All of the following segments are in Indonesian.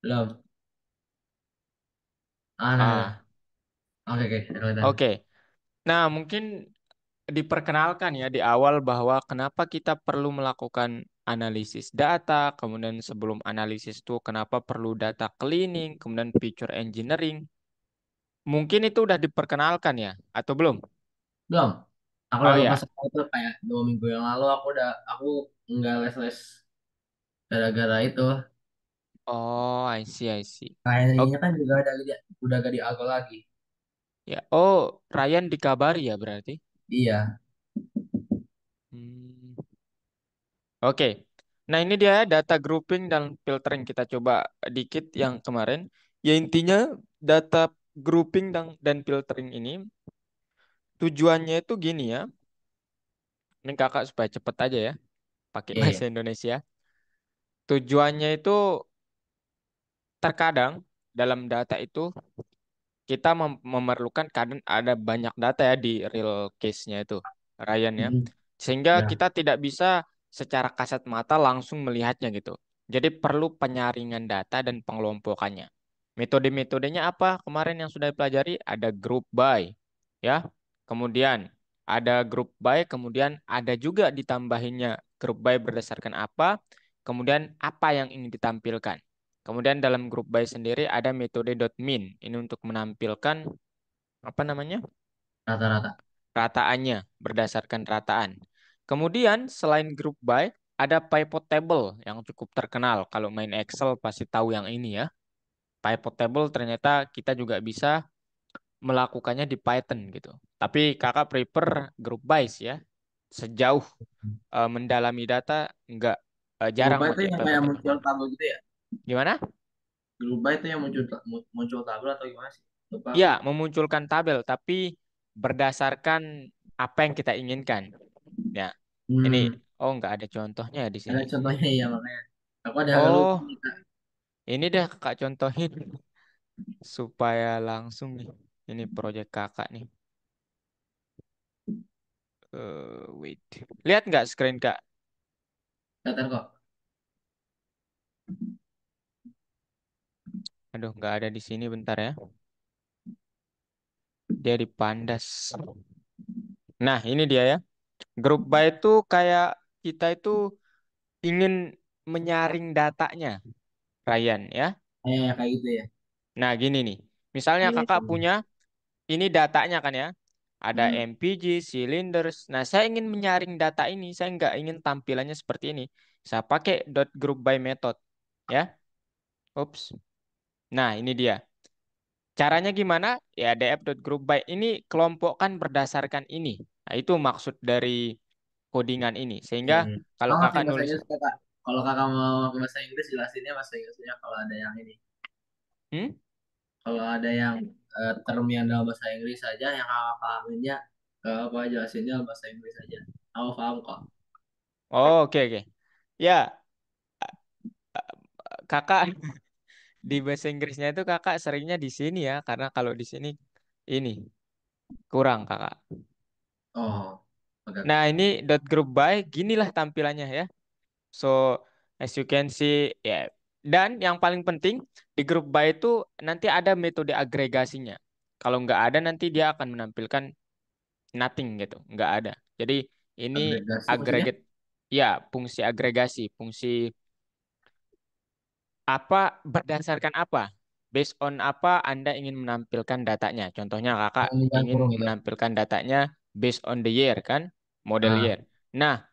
Belum. Nah. Ah, Oke, oke. Kelihatan. oke. Nah, mungkin diperkenalkan ya di awal bahwa kenapa kita perlu melakukan analisis data, kemudian sebelum analisis itu kenapa perlu data cleaning, kemudian feature engineering. Mungkin itu udah diperkenalkan ya, atau belum? Belum. Aku Oh udah lupa ya. soal itu kayak 2 minggu yang lalu aku nggak les-les gara-gara itu. Oh, I see, I see. Oh, Kayaknya kan juga udah gak di Algo lagi. ya. Oh, Ryan dikabari ya berarti. Iya. Hmm. Oke. Nah, ini dia data grouping dan filtering. Kita coba dikit yang kemarin. Ya intinya data grouping dan filtering ini tujuannya itu gini ya. Ini kakak supaya cepet aja ya, pakai Iya, iya. bahasa Indonesia. Tujuannya itu terkadang dalam data itu kita memerlukan kadang ada banyak data ya di real case-nya itu, Ryan ya. Mhm. Sehingga Ya, kita tidak bisa secara kasat mata langsung melihatnya gitu. Jadi perlu penyaringan data dan pengelompokannya. Metode-metodenya apa? Kemarin yang sudah dipelajari ada group by ya. Kemudian ada group by, kemudian ada juga ditambahinnya group by berdasarkan apa? Kemudian apa yang ingin ditampilkan. Kemudian dalam group by sendiri ada metode .min. Ini untuk menampilkan apa namanya? rata-rata. Rataannya berdasarkan rataan. Kemudian selain group by ada pivot table yang cukup terkenal. Kalau main Excel pasti tahu yang ini ya. Pivot table ternyata kita juga bisa melakukannya di Python gitu. Tapi kakak prefer group by sih ya. Sejauh mendalami data nggak jarang Grupa itu pakai yang pivot kayak table. muncul tabel gitu ya? Gimana? Grupa itu yang muncul tabel atau gimana sih? Lupa Ya, aku. memunculkan tabel, tapi berdasarkan apa yang kita inginkan. Ya, ini, Hmm, oh nggak ada contohnya di ada sini. contohnya ya makanya. Aku ada agak lupa Oh, nih, Kak. ini dah kakak contohin supaya langsung nih. Ini proyek kakak nih. Wait, lihat nggak screen kak? Kelihatan kok. Aduh, nggak ada di sini. Bentar ya. Dia di Pandas. Nah, ini dia ya. Grup by itu kayak kita itu ingin menyaring datanya, Ryan ya. Kayak gitu ya. Nah, gini nih. Misalnya Iya. kakak punya ini datanya kan ya. Ada Hmm. MPG, cylinders. Nah, saya ingin menyaring data ini. Saya nggak ingin tampilannya seperti ini. Saya pakai .group by method. Ya. Ups. Nah, ini dia. Caranya gimana? Ya, df.group by ini kelompokkan berdasarkan ini. Nah, itu maksud dari codingan ini. Sehingga Iya, iya. kalau Oh, ngerti kakak bahasa nulis, Inggris kakak. Kalau kakak mau ke bahasa Inggris jelasinnya bahasa Inggrisnya kalau ada yang ini. hmm? Kalau ada yang term yang dalam bahasa Inggris saja yang kakak pahaminnya apa jelasinnya bahasa Inggris saja. Aku paham kok. Oh, oke, oke. Ya, kakak di bahasa Inggrisnya itu kakak seringnya di sini ya. Karena kalau di sini ini kurang kakak. Oh, oke, Nah, oke. ini .group by, ginilah tampilannya ya. So, as you can see, ya. Dan yang paling penting, di group by itu nanti ada metode agregasinya. Kalau nggak ada, nanti dia akan menampilkan nothing gitu. Nggak ada. Jadi, ini Agregasi maksudnya? aggregate, ya, fungsi agregasi. Fungsi apa, berdasarkan apa? Based on apa Anda ingin menampilkan datanya. Contohnya kakak Yang dengan kurung ingin itu. menampilkan datanya based on the year kan, model Ah, year. Nah,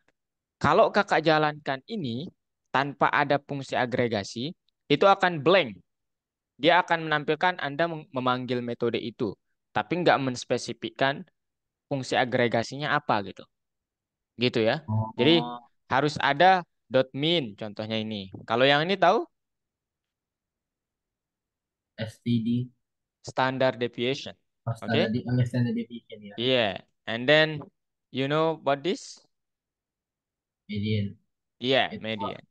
kalau kakak jalankan ini tanpa ada fungsi agregasi, itu akan blank. Dia akan menampilkan Anda memanggil metode itu, tapi nggak menspesifikkan fungsi agregasinya apa gitu. Gitu ya. Jadi oh, harus ada .min contohnya ini. Kalau yang ini tahu STD, standard deviation. standard Oke? standard deviation ya. Yeah. And then you know what this? Median. Iya, Itu. median.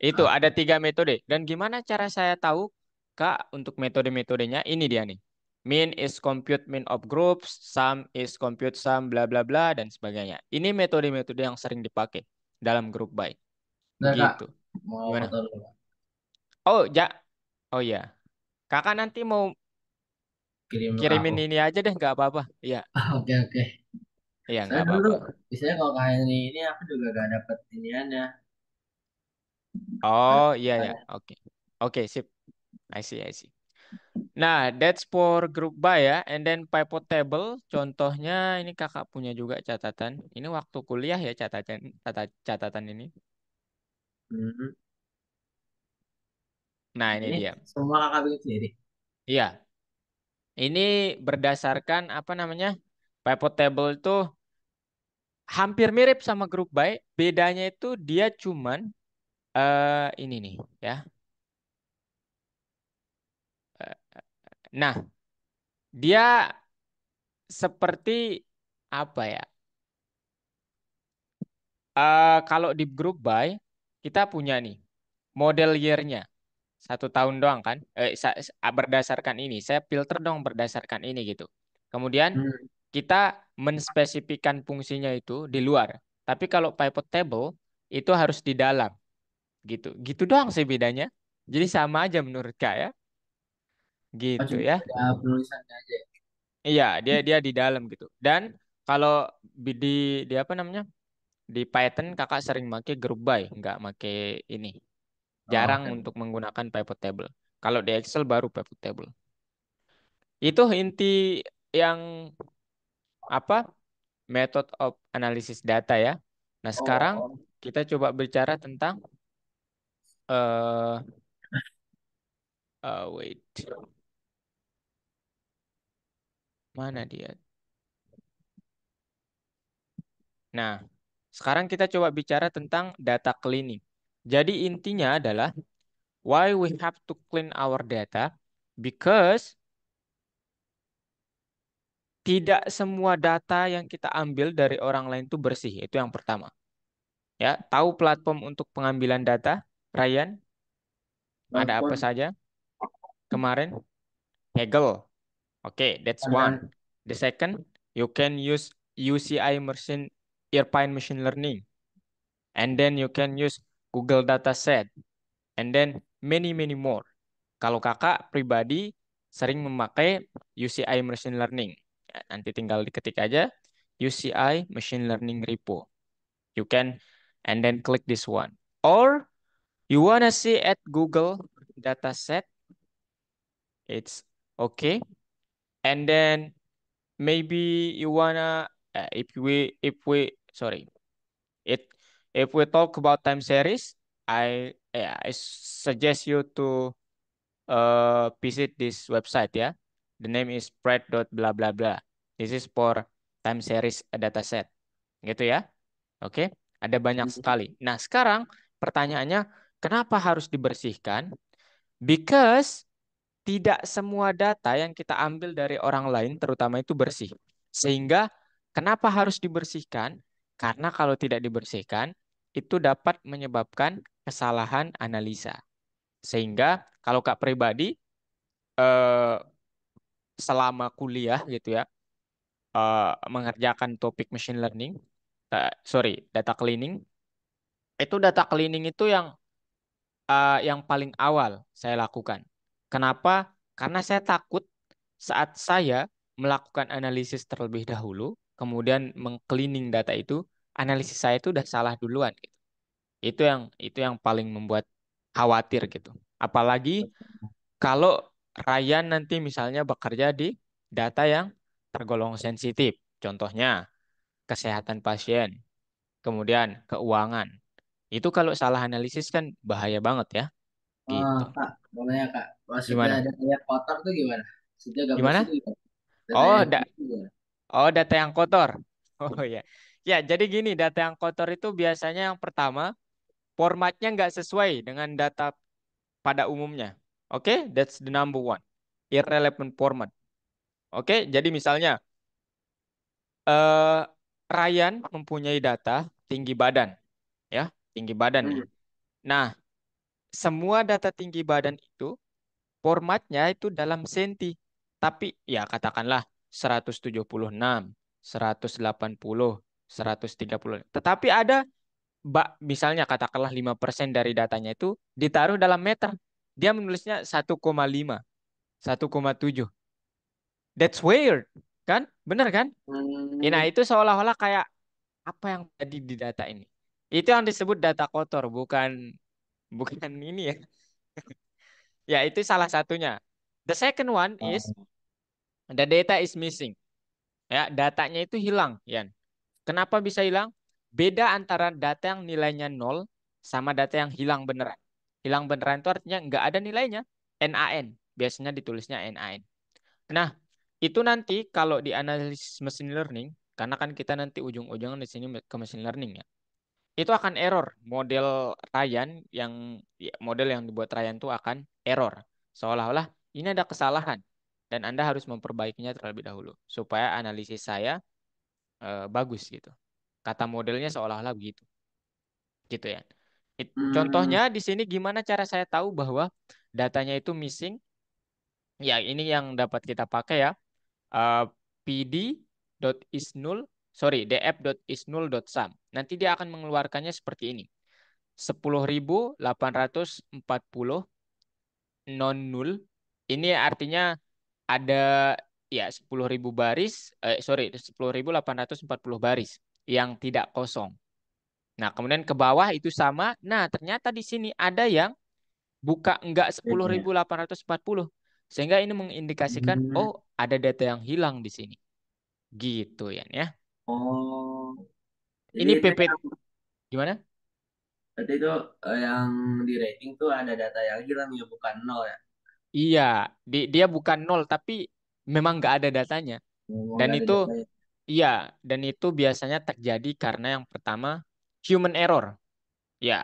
Itu Ah, ada tiga metode. Dan gimana cara saya tahu, Kak, untuk metode-metodenya? Ini dia nih. Mean is compute mean of groups, sum is compute sum, bla bla bla, dan sebagainya. Ini metode-metode yang sering dipakai dalam group by. Enggak kak, Begitu. mau Gimana? foto dulu. Oh, ja. Oh iya, kakak nanti mau Kirim ke aku. kirimin ini aja deh, nggak apa-apa. Iya, Oke, oke. iya Saya nggak dulu apa-apa. biasanya kalau kayak ini aku juga gak dapet iniannya. Oh iya ya, Ada. oke, oke sip. I see. Nah, that's for group buy ya. And then pivot table, contohnya ini kakak punya juga catatan. Ini waktu kuliah ya catatan ini. Hmm. Nah, Nah, ini ini dia. semua kakak bikin sendiri. Iya, ini berdasarkan apa namanya? Pivot table itu hampir mirip sama group buy. Bedanya itu dia cuman ini nih ya. Eh, Nah, dia seperti apa ya? Kalau di group buy kita punya nih model year-nya. 1 tahun doang kan? Berdasarkan ini, saya filter dong berdasarkan ini gitu. Kemudian Hmm. kita menspesifikkan fungsinya itu di luar. Tapi kalau pivot table itu harus di dalam gitu. Gitu doang sih bedanya. Jadi sama aja menurut Kak ya. Oh, Gitu cuma ya. beda penulisannya aja. Iya, dia dia di dalam gitu. Dan kalau di apa namanya? Di Python kakak sering pakai group by, nggak pakai ini. Oh, Jarang oke. untuk menggunakan pivot table. Kalau di Excel baru pivot table. Itu inti yang apa? Method of analysis data ya. Nah, sekarang Oh, kita coba bicara tentang eh wait. Mana dia? Nah, sekarang kita coba bicara tentang data cleaning. Jadi intinya adalah why we have to clean our data because tidak semua data yang kita ambil dari orang lain itu bersih. Itu yang pertama. Ya, tahu platform untuk pengambilan data, Ryan? Ada apa telepon saja kemarin? Hegel. Okay, that's one. dan The second, you can use UCI Irvine machine learning, and then you can use Google Dataset, and then many more. Kalau kakak pribadi sering memakai UCI machine learning, ya, nanti tinggal diketik aja UCI machine learning repo. You can and then click this one. Or you wanna see at Google Dataset, it's okay. And then maybe you wanna if we sorry it if we talk about time series, I suggest you to visit this website ya. The name is spread dot blah blah blah. This is for time series dataset gitu ya. Oke, ada banyak sekali. Nah, sekarang pertanyaannya, kenapa harus dibersihkan? Because tidak semua data yang kita ambil dari orang lain, terutama itu bersih. Sehingga kenapa harus dibersihkan? Karena kalau tidak dibersihkan, itu dapat menyebabkan kesalahan analisa. Sehingga kalau Kak pribadi eh, selama kuliah gitu ya, mengerjakan topik machine learning, data cleaning, itu data cleaning itu yang paling awal saya lakukan. Kenapa? Karena saya takut saat saya melakukan analisis terlebih dahulu, kemudian mengcleaning data itu, analisis saya itu udah salah duluan gitu. Itu yang paling membuat khawatir gitu. Apalagi kalau Ryan nanti misalnya bekerja di data yang tergolong sensitif, contohnya kesehatan pasien, kemudian keuangan. Itu kalau salah analisis kan bahaya banget ya, gitu. Kak, boleh ya Kak. Maksudnya Gimana? ada kayak kotor tuh gimana? Maksudnya gak bersih Gimana? tuh gimana? Datanya Oh, bersih tuh gimana? data yang kotor. Oh ya. Ya, jadi gini, data yang kotor itu biasanya yang pertama, formatnya nggak sesuai dengan data pada umumnya. Oke, that's the number one. Irrelevant format. Oke, jadi misalnya, eh, Ryan mempunyai data tinggi badan, ya, tinggi badan nih. Hmm. Nah, semua data tinggi badan itu formatnya itu dalam senti. Tapi ya katakanlah 176, 180, 130. Tetapi ada misalnya katakanlah 5% dari datanya itu ditaruh dalam meter. dia menulisnya 1,5, 1,7. That's weird, kan? Bener kan? Nah, Hmm, itu seolah-olah kayak apa yang tadi di data ini. Itu yang disebut data kotor, bukan bukan ini ya. Ya, itu salah satunya. The second one is oh, the data is missing. Ya, datanya itu hilang, Yan. Kenapa bisa hilang? Beda antara data yang nilainya nol sama data yang hilang beneran. Hilang beneran itu artinya nggak ada nilainya. NaN. Biasanya ditulisnya NaN. Nah, itu nanti kalau di analisis machine learning, karena kan kita nanti ujung-ujungnya di sini ke machine learning ya, itu akan error. Model Ryan yang model yang dibuat Ryan itu akan error. Seolah-olah ini ada kesalahan dan Anda harus memperbaikinya terlebih dahulu supaya analisis saya bagus gitu. Kata modelnya seolah-olah begitu, gitu ya. hmm, Contohnya di sini gimana cara saya tahu bahwa datanya itu missing? Ya, ini yang dapat kita pakai ya. eh, pd.isnull, sorry, df.isnull.sum. Nanti dia akan mengeluarkannya seperti ini. 10.840 non null. Ini artinya ada ya 10.000 baris, sorry, 10.840 baris yang tidak kosong. Nah, kemudian ke bawah itu sama. Nah, ternyata di sini ada yang buka enggak sepuluh beda ya. ribu delapan ratus empat puluh, sehingga ini mengindikasikan, Hmm, oh, ada data yang hilang di sini. Gitu ya. oh, jadi Ini itu PP yang gimana? berarti itu yang di rating tuh ada data yang hilang ya, bukan nol ya. Iya, dia bukan nol tapi memang nggak ada datanya. Ngomong Dan nggak ada itu datanya. iya, dan itu biasanya terjadi karena yang pertama human error. Ya,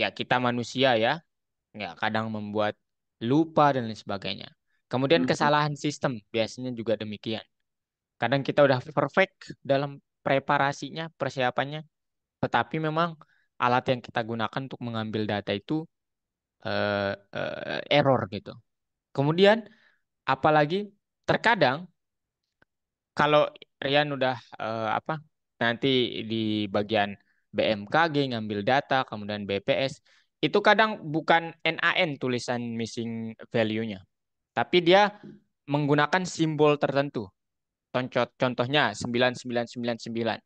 ya kita manusia ya, nggak kadang membuat lupa dan lain sebagainya. Kemudian Hmm, kesalahan sistem biasanya juga demikian. Kadang kita udah perfect dalam preparasinya, persiapannya, tetapi memang alat yang kita gunakan untuk mengambil data itu error gitu. Kemudian apalagi terkadang kalau Rian udah apa nanti di bagian BMKG ngambil data, kemudian BPS, itu kadang bukan NaN tulisan missing value-nya, tapi dia menggunakan simbol tertentu. Contohnya 9999.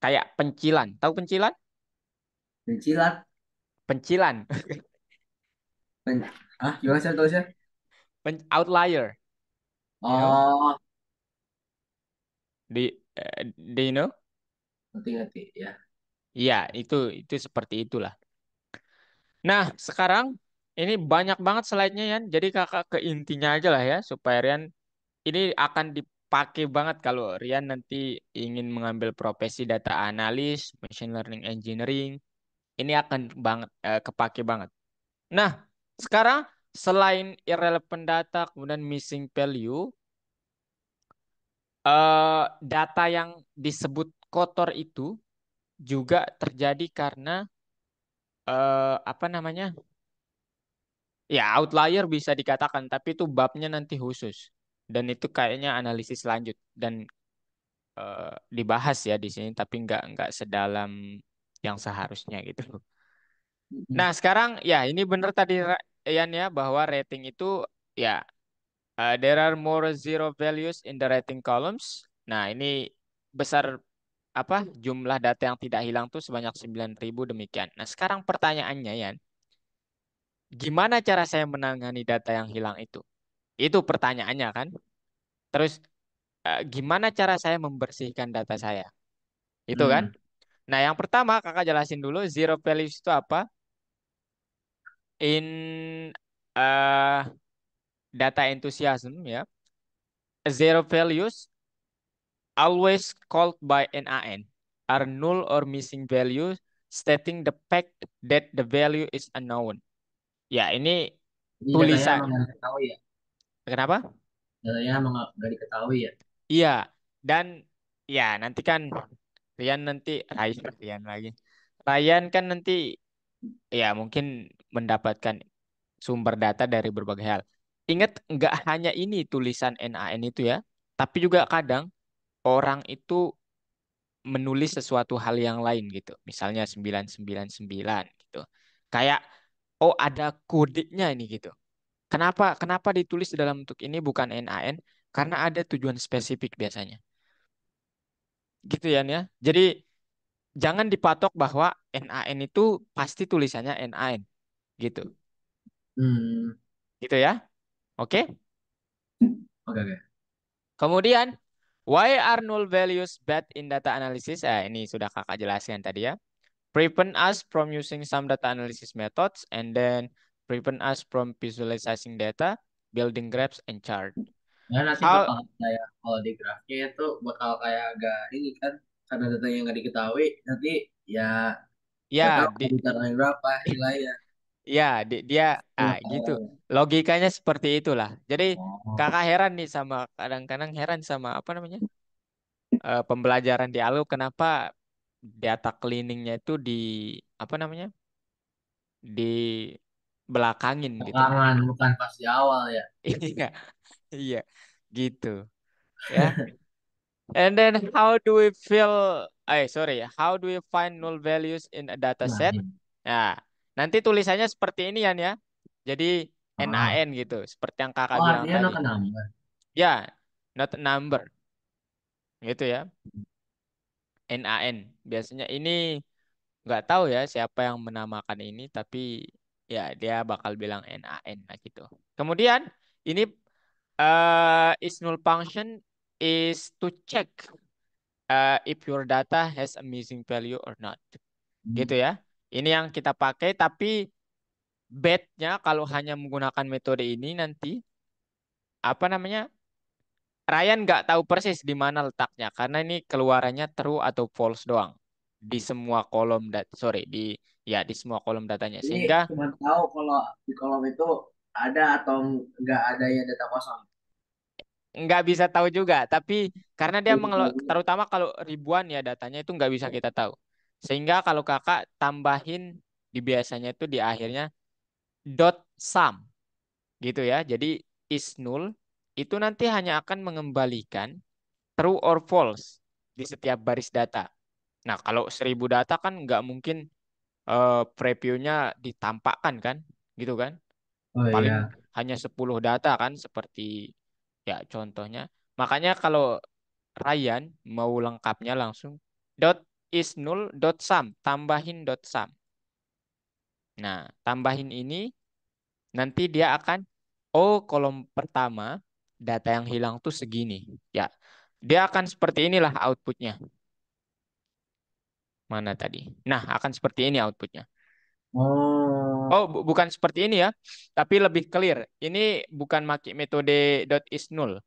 Kayak pencilan. Tahu pencilan? Mencilat. Pencilan. Men gimana sih tulisnya? Outlier, you know? Oh, Do you know? ngerti ngerti ya. Iya, itu seperti itulah. Nah, sekarang ini banyak banget slide-nya ya. Jadi kakak ke intinya aja lah ya, supaya Rian ini akan dipakai banget kalau Rian nanti ingin mengambil profesi data analis, machine learning engineering. Ini akan banget kepake banget. Nah, sekarang selain irrelevant data, kemudian missing value, data yang disebut kotor itu juga terjadi karena apa namanya? Ya, outlier bisa dikatakan, tapi itu babnya nanti khusus. Dan itu kayaknya analisis lanjut dan dibahas ya di sini, tapi nggak sedalam yang seharusnya gitu. Hmm. Nah, sekarang ya ini benar tadi Ian ya bahwa rating itu ya there are more zero values in the rating columns. Nah, ini besar apa jumlah data yang tidak hilang tuh sebanyak 9.000 demikian. Nah, sekarang pertanyaannya ya, gimana cara saya menangani data yang hilang itu? Itu pertanyaannya kan. Terus gimana cara saya membersihkan data saya? Itu kan. Hmm. Nah, yang pertama kakak jelasin dulu zero values itu apa? In data enthusiasm ya. Zero values always called by NaN are null or missing values stating the fact that the value is unknown. Ya, ini Ini datanya tulisan. emang nggak diketahui ya. Kenapa? Datanya emang nggak diketahui ya. Iya, dan ya nanti kan Ryan lagi. Ryan kan nanti ya mungkin mendapatkan sumber data dari berbagai hal. Ingat, nggak hanya ini tulisan NaN itu ya, tapi juga kadang orang itu menulis sesuatu hal yang lain gitu. Misalnya 999 gitu. Kayak oh ada kodenya ini gitu. Kenapa kenapa ditulis dalam bentuk ini bukan NaN? Karena ada tujuan spesifik biasanya. Gitu ya. Jadi jangan dipatok bahwa NaN itu pasti tulisannya NaN gitu. Hmm, Gitu ya. Oke. oke oke. Kemudian why are null values bad in data analysis? Ini sudah kakak jelaskan tadi ya. Prevent us from using some data analysis methods and then prevent us from visualizing data, building graphs and chart. Ya nanti How bakal kayak kalau di grafnya itu bakal kayak agak ini kan karena datanya nggak diketahui nanti ya nggak ya tahu mau di, ditarain berapa nilainya. dia Nggak gitu. tahu. Logikanya seperti itulah. Jadi Oh, kakak heran nih sama kadang-kadang heran sama apa namanya? Pembelajaran di ALU kenapa data cleaningnya itu di apa namanya? Di belakangin gitu. belakangan bukan pas di awal ya. Iya, iya, gitu ya. And then how do we feel? How do we find null values in a data Nah, set? ini. Nah, nanti tulisannya seperti ini ya. Jadi Ah. NaN gitu, seperti yang kakak Oh bilang artinya no tadi. ke number. Ya, not a number, gitu ya. NaN. Biasanya ini nggak tahu ya siapa yang menamakan ini, tapi ya dia bakal bilang NaN lah gitu. Kemudian ini is null function is to check if your data has a missing value or not. Gitu Hmm. ya. Ini yang kita pakai, tapi bet-nya kalau hanya menggunakan metode ini nanti apa namanya? Ryan nggak tahu persis di mana letaknya karena ini keluarannya true atau false doang di semua kolom di semua kolom datanya. Ini Sehingga cuma tahu kalau di kolom itu ada atau nggak ada yang data kosong. nggak bisa tahu juga, tapi karena dia Belum tahu juga. terutama kalau ribuan ya datanya itu nggak bisa kita tahu. Sehingga kalau kakak tambahin di biasanya itu di akhirnya dot sum gitu ya. Jadi is null itu nanti hanya akan mengembalikan true or false di setiap baris data. Nah, kalau 1.000 data kan nggak mungkin previewnya ditampakkan kan, gitu kan? Oh Paling iya. hanya 10 data kan, seperti ya contohnya. Makanya kalau Ryan mau lengkapnya langsung dot is null dot sum, tambahin dot sum. Nah, tambahin ini nanti dia akan, oh kolom pertama data yang hilang tuh segini. Ya, dia akan seperti inilah outputnya. Mana tadi? Nah, akan seperti ini outputnya. Oh, Oh, bukan seperti ini ya, tapi lebih clear. Ini bukan pakai metode dot is null.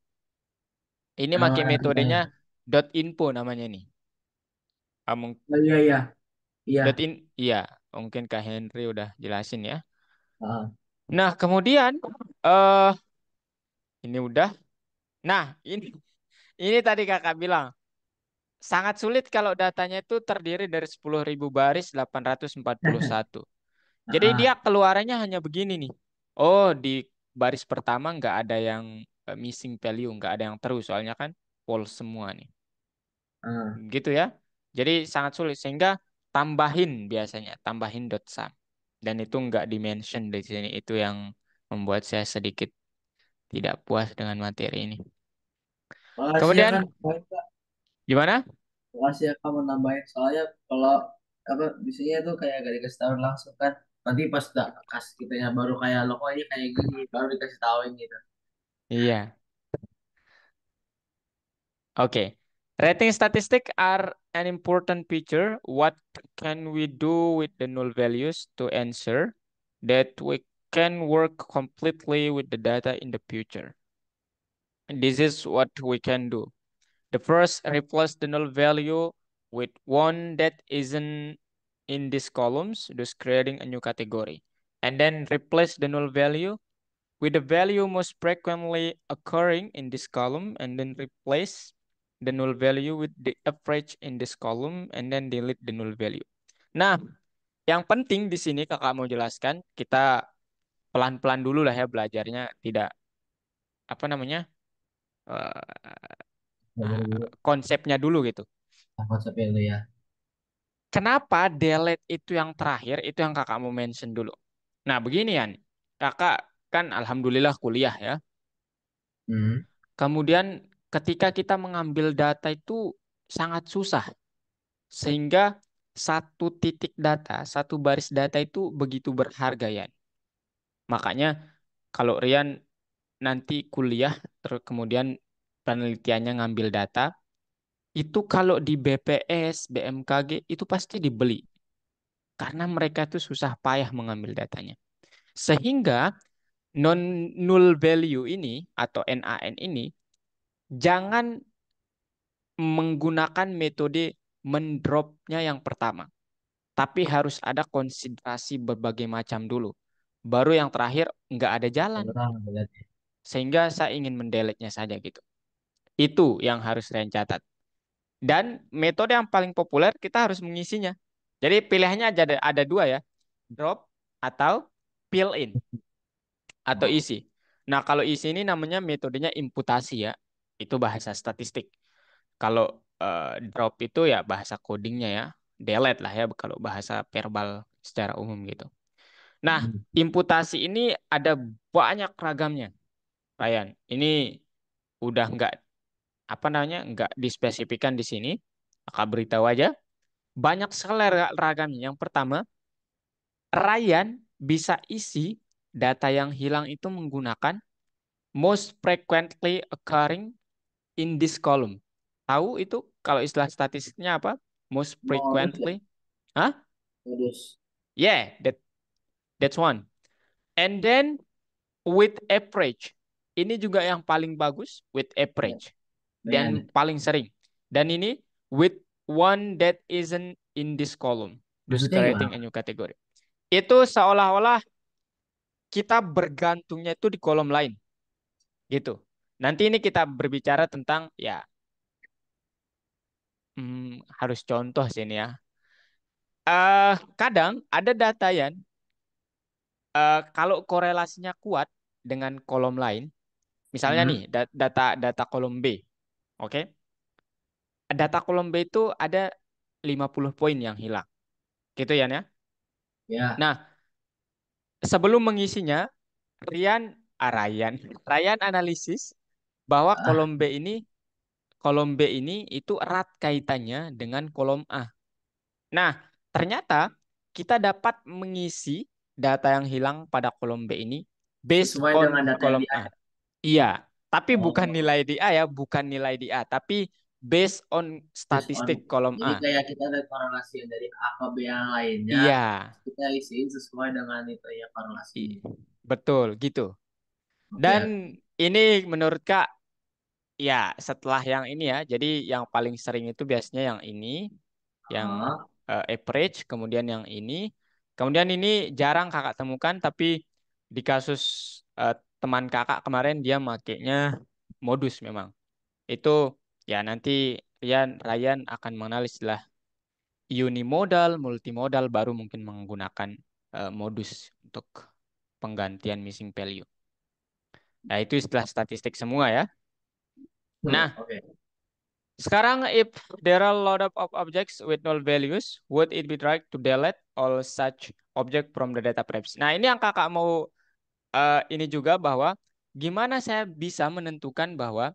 Ini pakai yang metodenya kita. dot info namanya nih. Oh iya iya iya. Iya, mungkin Kak Henry udah jelasin ya. Ah. Nah, kemudian eh ini udah. Nah, ini tadi Kakak bilang sangat sulit kalau datanya itu terdiri dari 10.000 baris 841. Jadi dia Ah. keluarannya hanya begini nih. Oh, di baris pertama nggak ada yang missing value, nggak ada yang terus, soalnya kan false semua nih. Ah. Gitu ya. Jadi sangat sulit sehingga tambahin biasanya, tambahin dot sum. Dan itu nggak dimention di sini. Itu yang membuat saya sedikit tidak puas dengan materi ini. Makasih ya Kemudian kan. Baik, Kak. gimana? Makasih ya kamu nambahin soalnya kalau apa biasanya tuh kayak gak dikasih tahu langsung kan. Nanti pas udah kasih kitanya baru kayak lo kok ini kayak gini baru dikasih tahuin gitu. Iya. Okay. Rating statistic are an important feature. What can we do with the null values to ensure that we can work completely with the data in the future? And this is what we can do. The first, replace the null value with one that isn't in these columns, thus creating a new category. And then replace the null value with the value most frequently occurring in this column, and then replace the null value with the average in this column, and then delete the null value. Nah, yang penting di sini kakak mau jelaskan, kita pelan-pelan dulu lah ya belajarnya, tidak apa namanya eh, Baru konsepnya dulu gitu. konsepnya itu ya. Kenapa delete itu yang terakhir, itu yang kakak mau mention dulu. Nah, beginian. Kakak kan alhamdulillah kuliah ya. Hmm. Kemudian ketika kita mengambil data itu sangat susah. Sehingga satu titik data, satu baris data itu begitu berharga ya. Makanya kalau Rian nanti kuliah, terus kemudian penelitiannya ngambil data, itu kalau di BPS, BMKG itu pasti dibeli. Karena mereka itu susah payah mengambil datanya. Sehingga non null value ini atau NaN ini jangan menggunakan metode mendropnya yang pertama. Tapi harus ada konsiderasi berbagai macam dulu. Baru yang terakhir nggak ada jalan. Orang berarti. Sehingga saya ingin mendeletnya saja gitu. Itu yang harus saya catat. Dan metode yang paling populer kita harus mengisinya. Jadi pilihannya ada dua ya. Drop atau fill in atau Oh. isi. Nah kalau isi ini namanya metodenya imputasi ya. Itu bahasa statistik. Kalau drop itu ya bahasa codingnya ya. Delete lah ya kalau bahasa verbal secara umum gitu. Nah, Hmm. imputasi ini ada banyak ragamnya, Ryan. Ini udah nggak apa namanya nggak dispesifikan di sini. Kakak beritahu aja. Banyak sekali ragamnya. Yang pertama, Ryan bisa isi data yang hilang itu menggunakan most frequently occurring in this column. Tahu itu kalau istilah statistiknya apa? Most Modus ya, frequently. Hah? modus. Yeah, that's one. And then with average. Ini juga yang paling bagus with Ya, average lumayan. dan paling sering. Dan ini with one that isn't in this column. Thus Maksudnya creating a gimana? new category. Itu seolah-olah kita bergantungnya itu di kolom lain gitu. Nanti ini kita berbicara tentang ya harus contoh sini ya. Kadang ada data ya kalau korelasinya kuat dengan kolom lain, misalnya nih Hmm. data data kolom B, oke? Data kolom B itu ada 50 poin yang hilang. Gitu ya, ya. Ya. Nah, sebelum mengisinya, Ryan, Ryan, Ryan analisis bahwa Ah, kolom B ini itu erat kaitannya dengan kolom A. Nah, ternyata kita dapat mengisi data yang hilang pada kolom B ini based sesuai on dengan data yang kolom di A. Iya, tapi bukan Oh, nilai di A ya, bukan nilai di A, tapi based on based on. statistik kolom Jadi A. kayak kita ada korelasi yang dari A ke B yang lainnya, Iya, kita isiin sesuai dengan itu ya i- korelasinya. betul gitu. Oke, Dan oke. ini menurut Kak, ya setelah yang ini ya, jadi yang paling sering itu biasanya yang ini, yang Ah, average, kemudian yang ini. Kemudian ini jarang Kakak temukan, tapi di kasus eh, teman Kakak kemarin dia makainya modus memang. Itu ya nanti Ryan akan mengenal istilah unimodal, multimodal, baru mungkin menggunakan modus untuk penggantian missing value. Nah, itu istilah statistik semua ya. Nah, oke. sekarang if there are a lot of objects with null values, would it be right to delete all such object from the data frames? Nah, ini yang kakak mau ini juga bahwa gimana saya bisa menentukan bahwa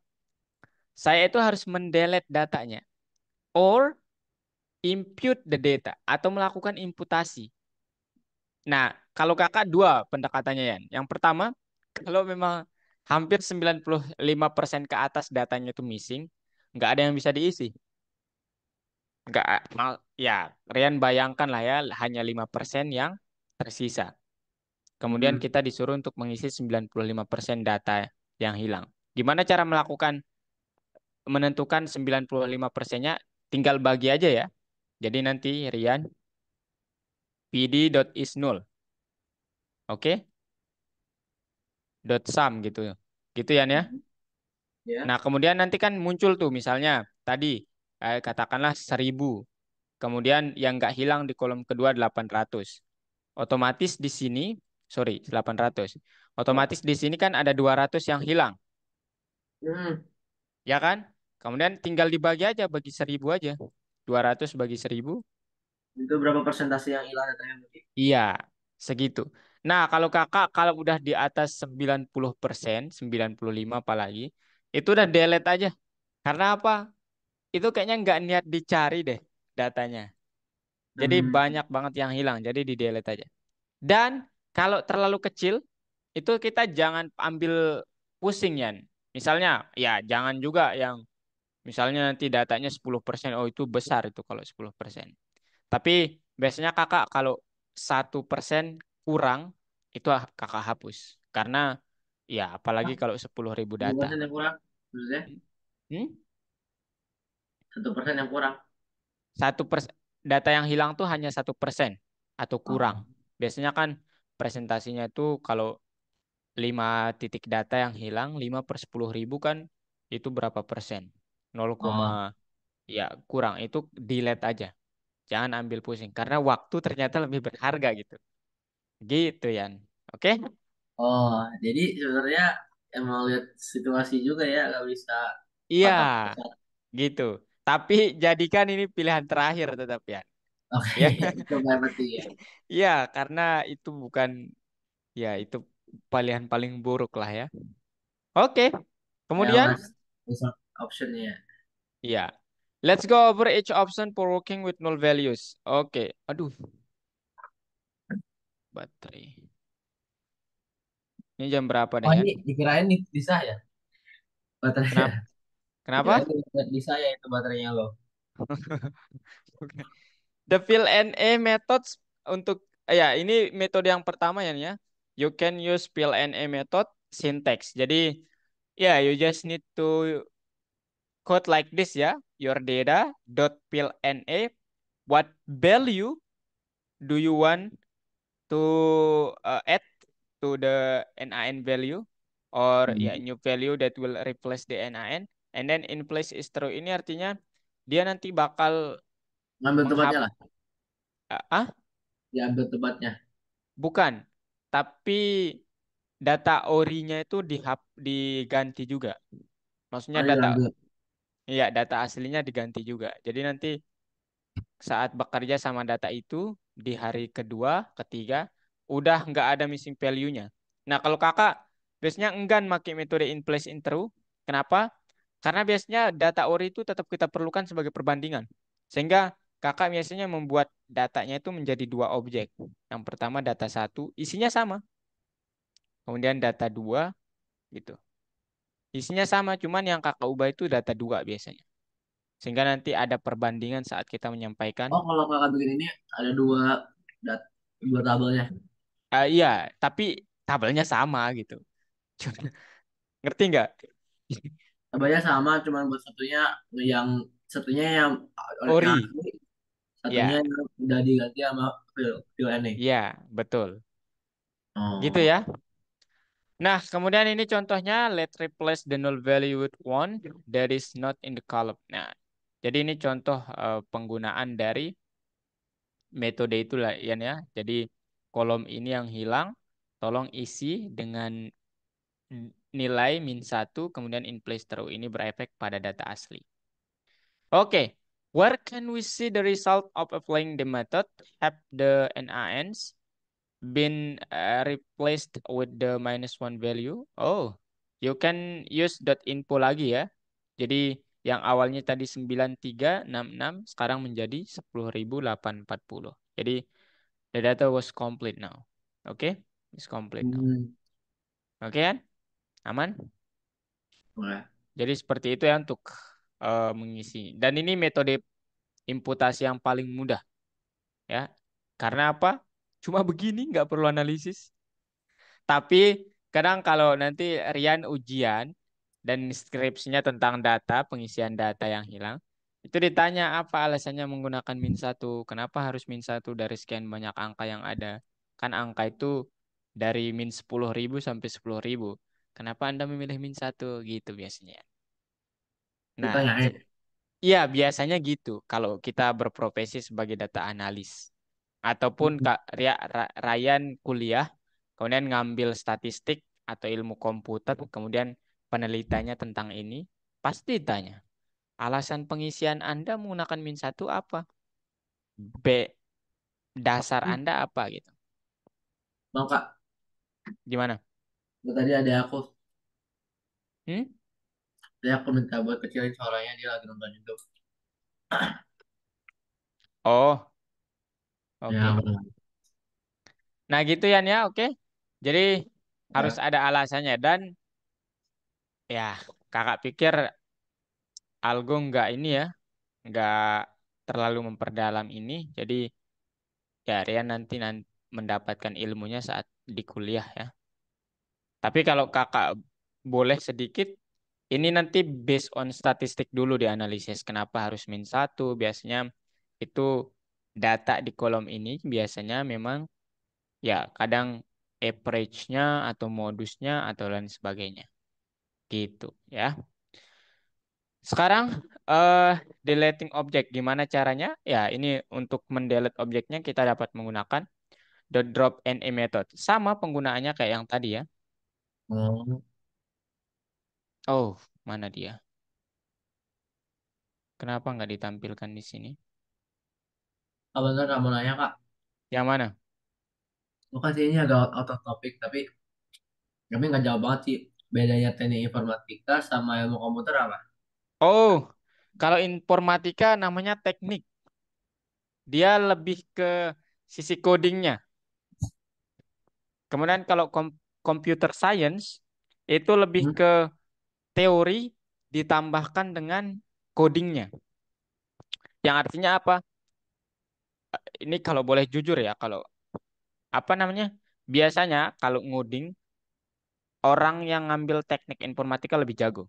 saya itu harus mendelete datanya or impute the data atau melakukan imputasi. Nah, kalau kakak dua pendekatannya ya. Yang pertama, kalau memang hampir 95% ke atas datanya itu missing, nggak ada yang bisa diisi. Nggak, ya, Rian bayangkan lah ya, hanya 5% yang tersisa. Kemudian Hmm. kita disuruh untuk mengisi 95% data yang hilang. Gimana cara menentukan 95%-nya? Tinggal bagi aja ya. Jadi nanti Rian pd.isNull, oke? Dot sum gitu. Gitu ya. Hmm. Ya. Nah, kemudian nanti kan muncul tuh misalnya tadi katakanlah 1.000. Kemudian yang nggak hilang di kolom kedua 800. Otomatis di sini, sorry, 800. Ya. Otomatis di sini kan ada 200 yang hilang, Hmm. ya kan? Kemudian tinggal dibagi aja, bagi 1.000 aja. 200 bagi 1.000, Itu berapa persentase yang hilang datanya berarti? iya, segitu. Nah, kalau kakak kalau udah di atas 90%, 95 apalagi, itu udah delete aja. Karena apa? Itu kayaknya nggak niat dicari deh datanya. Jadi Hmm. banyak banget yang hilang, jadi di delete aja. Dan kalau terlalu kecil, itu kita jangan ambil pusing ya. Misalnya, ya jangan juga yang misalnya nanti datanya 10%, oh itu besar itu kalau 10%. Tapi biasanya kakak kalau 1% kurang, itu kakak hapus. Karena ya apalagi kalau 10.000 Satu data. persen yang kurang, maksudnya Hmm? 1% yang kurang. Satu data yang hilang tuh hanya 1% atau kurang. Oh, Biasanya kan presentasinya itu kalau 5 titik data yang hilang, 5/10.000 kan itu berapa persen? 0, oh, ya kurang. Itu delete aja. Jangan ambil pusing. Karena waktu ternyata lebih berharga gitu. Gitu Yan. Oke? oh. Jadi sebenarnya emang lihat situasi juga ya, nggak bisa Iya, patok pesat. gitu. Tapi jadikan ini pilihan terakhir tetap ya. Oke, Ya. itu paling penting ya. Iya, karena itu bukan ya itu pilihan paling buruk lah ya. Oke. Ya Kemudian mas, misal optionnya. ya. Let's go over each option for working with null values. Oke. Aduh, baterai. Ini jam berapa deh Oh ya? ini dikirain di saya baterainya. Kenapa? Dikirain Kenapa? di saya itu baterainya loh. The fill and a methods untuk ya ini metode yang pertama ya. You can use fill and a method syntax. Jadi ya you just need to code like this ya. Your data dot fill and a, what value do you want to add to the NaN value, or ya Hmm. new value that will replace the NaN, and then in place is true ini artinya dia nanti bakal Ngambil tempatnya menghap lah, diambil tempatnya. bukan, tapi data orinya itu diganti juga. Maksudnya Oh data, diambil. ya data aslinya diganti juga. Jadi nanti saat bekerja sama data itu di hari kedua, ketiga, udah nggak ada missing value-nya. Nah, kalau kakak biasanya enggan pakai metode in place in true. Kenapa? Karena biasanya data ori itu tetap kita perlukan sebagai perbandingan. Sehingga kakak biasanya membuat datanya itu menjadi dua objek. Yang pertama data satu, isinya sama. Kemudian data dua, gitu. Isinya sama, cuman yang kakak ubah itu data dua biasanya. Sehingga nanti ada perbandingan saat kita menyampaikan. Oh kalau kakak bikin ini ada dat, dua tabelnya. Iya, tapi tabelnya sama gitu. Ngerti nggak? Tabelnya sama, cuman buat yang yang yang Ori. asli, satunya Ya, yang udah diganti sama fill ini. ya, betul. Gitu Oh, ya. Nah, kemudian ini contohnya, let's replace the null value with one that is not in the column. Nah, jadi ini contoh penggunaan dari metode itulah Ian ya. Jadi kolom ini yang hilang, tolong isi dengan nilai -1, kemudian in place true. Ini berefek pada data asli. Oke, where can we see the result of applying the method? Have the NaNs been replaced with the -1 value? Oh, you can use dot info lagi ya. Jadi yang awalnya tadi 9366 sekarang menjadi 10.840. Jadi the data was complete now. Oke, it's complete now. hmm. Oke kan? Aman? Oke. Jadi seperti itu ya untuk mengisi. Dan ini metode imputasi yang paling mudah ya. Karena apa? Cuma begini nggak perlu analisis. Tapi kadang kalau nanti Rian ujian dan skripsinya tentang data, pengisian data yang hilang, itu ditanya apa alasannya menggunakan -1. Kenapa harus -1 dari sekian banyak angka yang ada? Kan angka itu dari -10.000 sampai 10.000. Kenapa Anda memilih -1? Gitu biasanya. Nah, Ditanyain. iya, biasanya gitu kalau kita berprofesi sebagai data analis. Ataupun Kak Ryan kuliah, kemudian ngambil statistik atau ilmu komputer, kemudian penelitiannya tentang ini, pasti tanya, alasan pengisian Anda menggunakan -1 apa? B, dasar Anda apa gitu. Mau Kak, Gimana? tadi Hmm? aku minta buat kecilin suaranya dia lagi nonton YouTube. Oh, Ya, oke. benar. Nah gitu Yan ya, oke. Jadi harus Ya. ada alasannya dan ya kakak pikir Algo nggak ini ya, nggak terlalu memperdalam ini. Jadi ya Rian nanti mendapatkan ilmunya saat di kuliah ya. Tapi kalau kakak boleh sedikit, ini nanti based on statistik dulu dianalisis. Kenapa harus min satu? Biasanya itu data di kolom ini biasanya memang ya kadang average-nya atau modusnya atau lain sebagainya. Gitu ya. Sekarang deleting objek gimana caranya? Ya, ini untuk mendelete objeknya kita dapat menggunakan the drop and a method. Sama penggunaannya kayak yang tadi ya. Oh, Oh, mana dia? Kenapa nggak ditampilkan di sini? bener kamu nanya Kak. Yang mana? Bukan sih ini agak out of topic, tapi nggak jauh banget sih. Bedanya teknik informatika sama ilmu komputer apa? Oh, kalau informatika namanya teknik. Dia lebih ke sisi codingnya. Kemudian kalau computer science itu lebih Hmm? ke teori ditambahkan dengan codingnya. Yang artinya apa? Ini kalau boleh jujur ya, kalau apa namanya? Biasanya kalau ngoding orang yang ngambil teknik informatika lebih jago.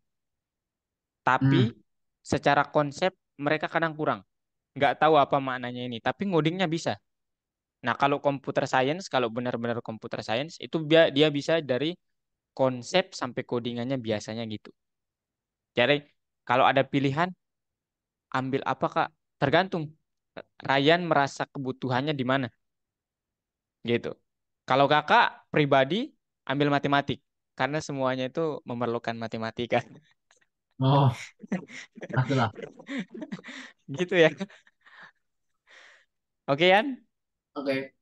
Tapi Hmm. secara konsep mereka kadang kurang. Nggak tahu apa maknanya ini, tapi ngodingnya bisa. Nah, kalau computer science, kalau benar-benar computer science, itu dia bisa dari konsep sampai codingannya biasanya gitu. Jadi, kalau ada pilihan, ambil apa, Kak? Tergantung. Ryan merasa kebutuhannya di mana, gitu. Kalau kakak pribadi, ambil matematik. Karena semuanya itu memerlukan matematika. Oh, pastilah. Gitu ya. Oke, Yan? Oke.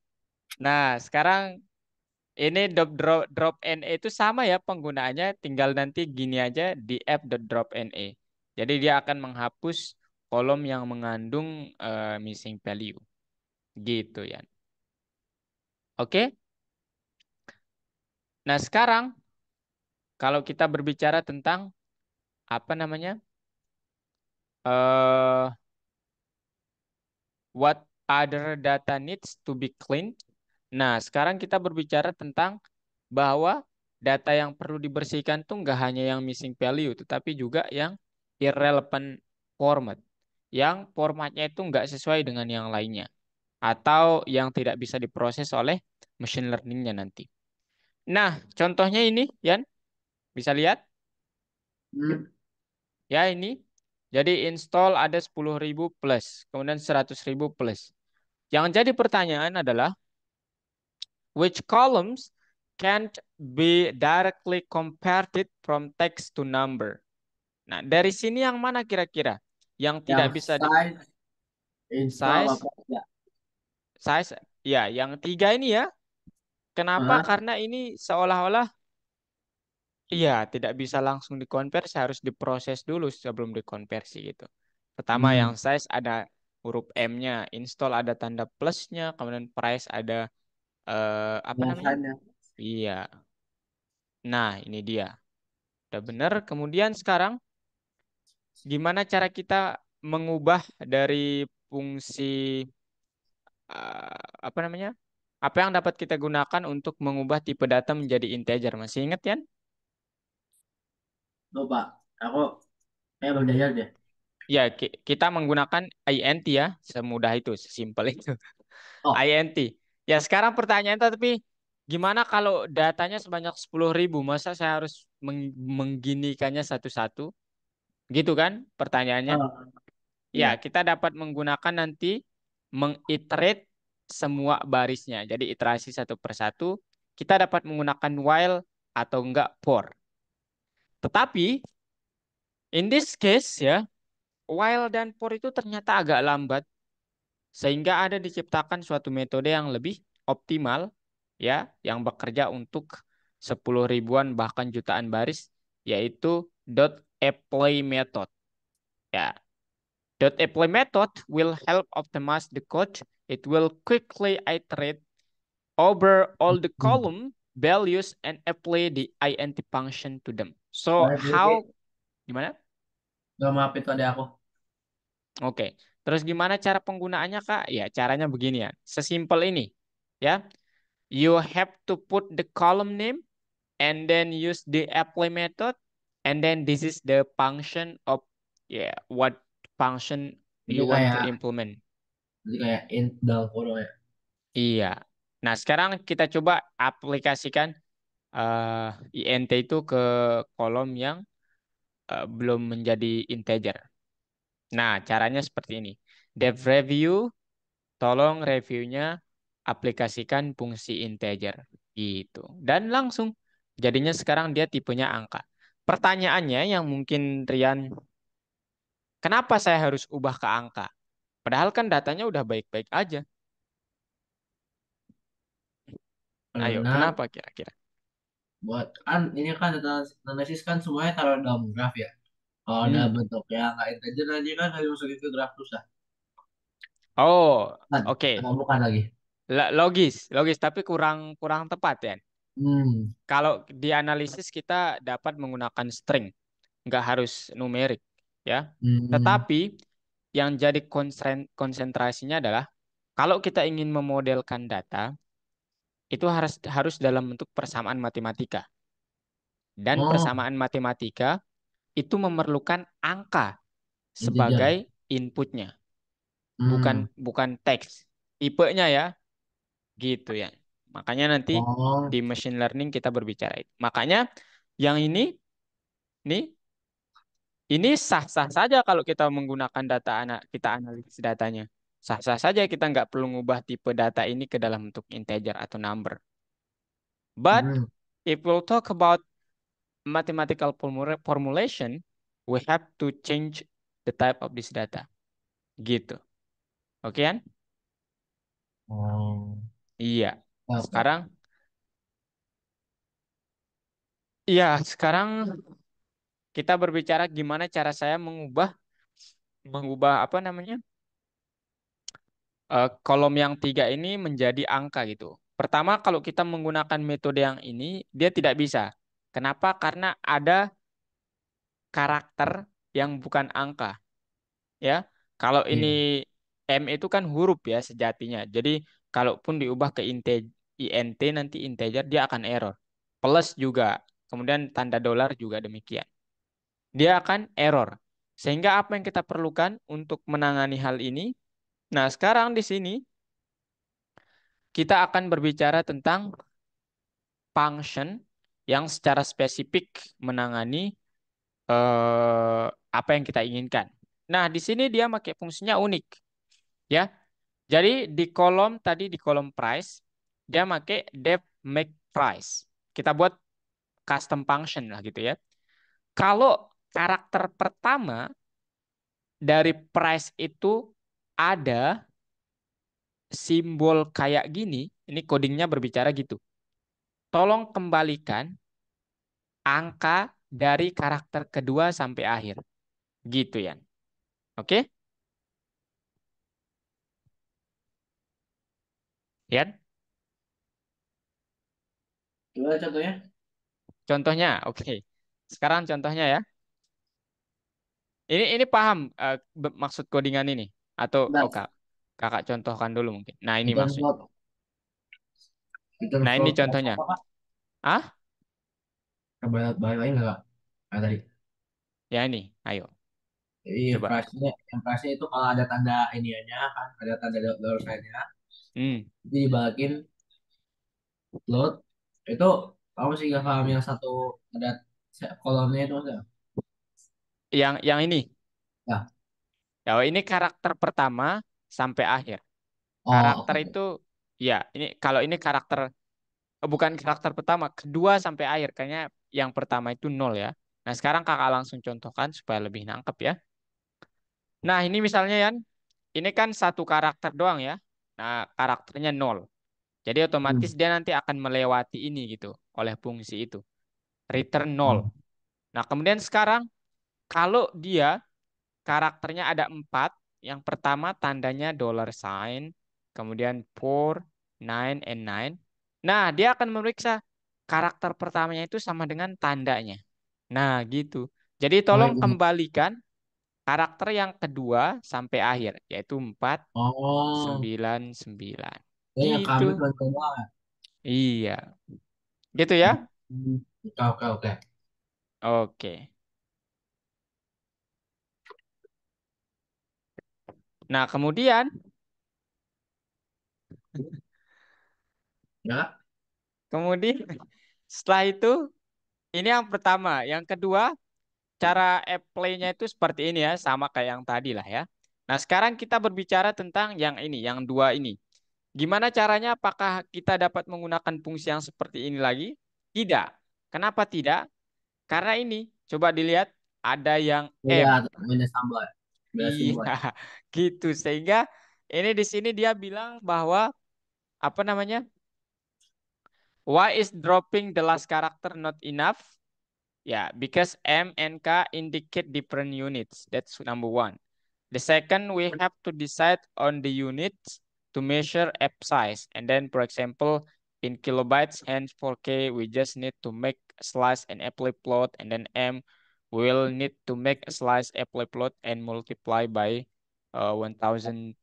Nah, sekarang ini drop NA itu sama ya penggunaannya, tinggal nanti gini aja di app.drop NA. Jadi dia akan menghapus kolom yang mengandung missing value. Gitu ya. Oke. Nah, sekarang kalau kita berbicara tentang apa namanya? eh what other data needs to be cleaned? Nah, sekarang kita berbicara tentang bahwa data yang perlu dibersihkan tuh nggak hanya yang missing value, tetapi juga yang irrelevant format. Yang formatnya itu nggak sesuai dengan yang lainnya. Atau yang tidak bisa diproses oleh machine learning-nya nanti. Nah, contohnya ini, Yan, bisa lihat? Hmm. Ya, ini. Jadi install ada 10.000 plus, kemudian 100.000 plus. Yang jadi pertanyaan adalah, which columns can't be directly converted from text to number? Nah, dari sini yang mana kira-kira? Yang Yang tidak bisa di size, install size, apa ya? size, ya, yang tiga ini ya. Kenapa? Hah? Karena ini seolah-olah, iya, tidak bisa langsung dikonversi, harus diproses dulu sebelum dikonversi gitu. Pertama yang Hmm. size ada huruf M-nya, install ada tanda plusnya, kemudian price ada apa namanya? Biasanya. Iya. Nah, ini dia. Udah benar. Kemudian sekarang gimana cara kita mengubah dari fungsi apa namanya? Apa yang dapat kita gunakan untuk mengubah tipe data menjadi integer? Masih ingat ya? Lupa. Aku kayak belajar deh. Ya, kita menggunakan int ya, semudah itu, sesimpel itu. Oh, int. Ya, sekarang pertanyaan tapi gimana kalau datanya sebanyak 10.000? Masa saya harus mengginikannya satu-satu? Gitu kan pertanyaannya? oh, Ya, iya. kita dapat menggunakan nanti mengiterate semua barisnya. Jadi iterasi satu persatu, kita dapat menggunakan while atau enggak for. Tetapi in this case ya, while dan for itu ternyata agak lambat sehingga ada diciptakan suatu metode yang lebih optimal ya yang bekerja untuk 10 ribuan bahkan jutaan baris, yaitu .apply method. Ya, .apply method will help optimize the code. It will quickly iterate over all the Hmm. column values and apply the int function to them. So Baik, how jadi gimana? gak maaf itu ada aku. Oke. Terus gimana cara penggunaannya, Kak? Ya, caranya begini ya. Sesimpel ini. Ya. You have to put the column name and then use the apply method, and then this is the function of, yeah, what function Jadi you want to kayak implement. jadi kayak int dalam kurung ya. Iya. Nah, sekarang kita coba aplikasikan int itu ke kolom yang belum menjadi integer. Nah, caranya seperti ini. Dev review, tolong reviewnya aplikasikan fungsi integer gitu. Dan langsung jadinya sekarang dia tipenya angka. Pertanyaannya yang mungkin Rian, kenapa saya harus ubah ke angka? Padahal kan datanya udah baik-baik aja. Ayo, Karena kenapa kira-kira? buat kan ini kan data analisis kan semuanya taruh dalam graf ya. Kalau ada Hmm. bentuknya nggak integer aja kan harus masukin ke graf terus lah. Oh, Kan, oke. bukan lagi. Logis, logis tapi kurang kurang tepat ya. Hmm. Kalau di analisis kita dapat menggunakan string, nggak harus numerik, ya. Hmm. Tetapi yang jadi konsentrasinya adalah kalau kita ingin memodelkan data, itu harus harus dalam bentuk persamaan matematika. Dan Oh, persamaan matematika itu memerlukan angka integer. sebagai inputnya, Hmm. bukan bukan teks. Tipenya ya, gitu ya. Makanya nanti Oh. di machine learning kita berbicara itu. Makanya yang nih, ini sah-sah saja kalau kita menggunakan data anak, kita analisis datanya. Sah-sah saja kita nggak perlu ngubah tipe data ini ke dalam bentuk integer atau number. But Hmm. if we'll talk about mathematical formulation, we have to change the type of this data. Gitu. Oke kan? Oh. Iya. Oke. Sekarang, iya, sekarang kita berbicara gimana cara saya mengubah mengubah apa namanya? Kolom yang tiga ini menjadi angka gitu. Pertama, kalau kita menggunakan metode yang ini, dia tidak bisa. Kenapa? Karena ada karakter yang bukan angka, ya. Kalau ini Iya. M itu kan huruf ya sejatinya. Jadi, kalaupun diubah ke int nanti integer, dia akan error. Plus juga, kemudian tanda dolar juga demikian. Dia akan error. Sehingga apa yang kita perlukan untuk menangani hal ini? Nah, sekarang di sini kita akan berbicara tentang function yang secara spesifik menangani apa yang kita inginkan. Nah, di sini dia pakai fungsinya unik, ya. Jadi di kolom tadi di kolom price dia pakai def make price. Kita buat custom function lah gitu ya. Kalau karakter pertama dari price itu ada simbol kayak gini, ini codingnya berbicara gitu. Tolong kembalikan angka dari karakter kedua sampai akhir. Gitu ya. Oke? Ya. Gimana contohnya? Contohnya, oke. Sekarang contohnya ya. Ini paham maksud codingan ini atau oh Bentar. kakak contohkan dulu mungkin. Nah, ini Return maksudnya. float. Return Nah, ini float price contohnya. apa Kak? Ah, Balik balik lagi nggak Kak? Nah, tadi. ya ini. Ayo, Jadi coba. price-nya, yang price-nya itu kalau ada tanda iniannya kan, ada tanda dollar sign-nya, Hmm. jadi dibalikin float. Itu kamu sih nggak paham yang satu ada kolomnya itu maksudnya? Yang ini. Ya. Ya, ini karakter pertama sampai akhir. Oh, Karakter oke. itu ya, ini kalau ini karakter bukan karakter pertama, kedua sampai akhir. Kayaknya yang pertama itu nol ya. Nah, sekarang kakak langsung contohkan supaya lebih nangkep ya. Nah, ini misalnya ya, ini kan satu karakter doang ya. Nah, karakternya nol. Jadi Hmm. otomatis dia nanti akan melewati ini gitu oleh fungsi itu. Return nol. Oh, Nah, kemudian sekarang kalau dia karakternya ada empat, yang pertama tandanya dollar sign, kemudian four, nine, and nine. Nah, dia akan memeriksa karakter pertamanya itu sama dengan tandanya. Nah, gitu. Jadi oh, tolong ini. kembalikan karakter yang kedua sampai akhir, yaitu 4, Oh, 9, 9. ini yang Gitu. kami cuma coba. Iya. Gitu ya. Hmm. Oke, oke, oke. Oke. Nah, Ya, kemudian setelah itu ini yang pertama, yang kedua cara apply-nya itu seperti ini ya, sama kayak yang tadi lah ya. Nah, sekarang kita berbicara tentang yang ini, yang dua ini. Gimana caranya? Apakah kita dapat menggunakan fungsi yang seperti ini lagi? Tidak. Kenapa tidak? Karena ini, coba dilihat, ada yang beda, M. beda sambal, beda Iya, simbol. gitu. Sehingga ini di sini dia bilang bahwa apa namanya? Why is dropping the last character not enough? Yeah, because M and K indicate different units. That's number one. The second, we have to decide on the units to measure F size. And then, for example, in kilobytes, hence for K, we just need to make a slice and apply plot. And then M, we'll need to make a slice, apply plot, and multiply by 1024.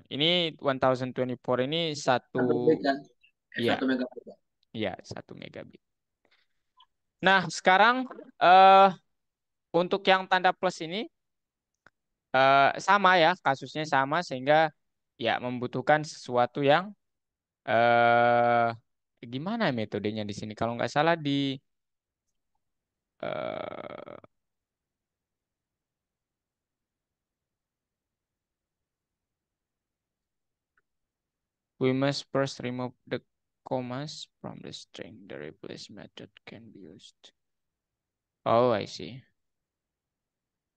Ini 1024 ini Satu satu, bit kan? ya, Satu megabit. ya, 1 megabit. Nah, sekarang eh untuk yang tanda plus ini sama ya, kasusnya sama sehingga ya membutuhkan sesuatu yang gimana metodenya di sini? Kalau nggak salah di eh, we must first remove the commas from the string. The replace method can be used. Oh, I see.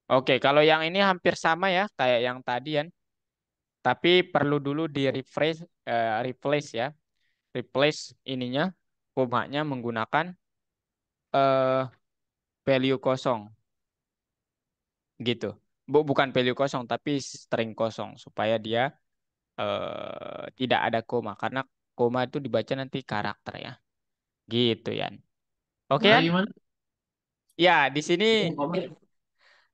Oke, kalau yang ini hampir sama ya kayak yang tadi kan. Tapi perlu dulu di refresh, replace ya. Replace ininya, komanya menggunakan eh, value kosong gitu. Bukan value kosong tapi string kosong supaya dia tidak ada koma karena koma itu dibaca nanti karakter ya. Gitu Yan. Oke Gimana Yan? gimana? Ya, di sini Ini komen.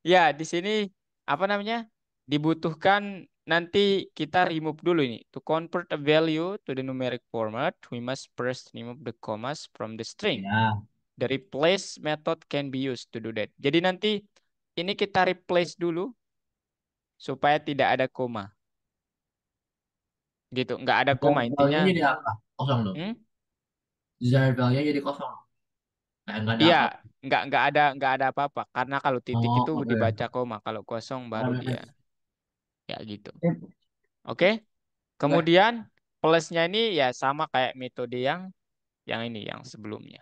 ya di sini apa namanya? Dibutuhkan nanti kita remove dulu ini. To convert a value to the numeric format, we must first remove the commas from the string. Ya, The replace method can be used to do that. Jadi nanti ini kita replace dulu supaya tidak ada koma. Gitu, nggak ada koma intinya. value-nya jadi apa? Kosong dong. Hmm? Desired value-nya jadi kosong. Kayak nggak ada Iya, apa. nggak ada apa-apa karena kalau titik Oh, itu oke. dibaca koma, kalau kosong baru dia Oke. ya gitu. Oke. Oke. Oke. Kemudian plusnya ini ya sama kayak metode yang ini yang sebelumnya.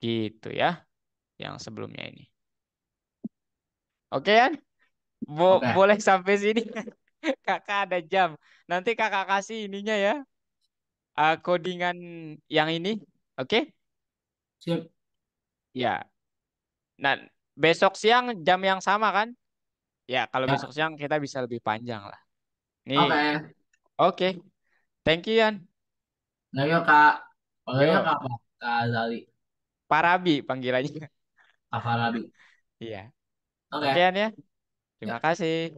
Gitu ya, yang sebelumnya ini. Oke kan? Oke. Boleh sampai sini. Kakak ada jam. Nanti kakak kasih ininya ya, codingan yang ini. Oke? Sip. Ya. Nah, besok siang jam yang sama kan? Ya, kalau besok Ya. siang kita bisa lebih panjang lah. Nih, Oke. oke. Thank you, Yan. Nah, yuk, Kak. Panggilnya Yo, Kak apa? Kak Azali. Parabi panggilannya. Kak Farabi. Iya. Oke, Oke. Yan ya. Terima Ya. kasih.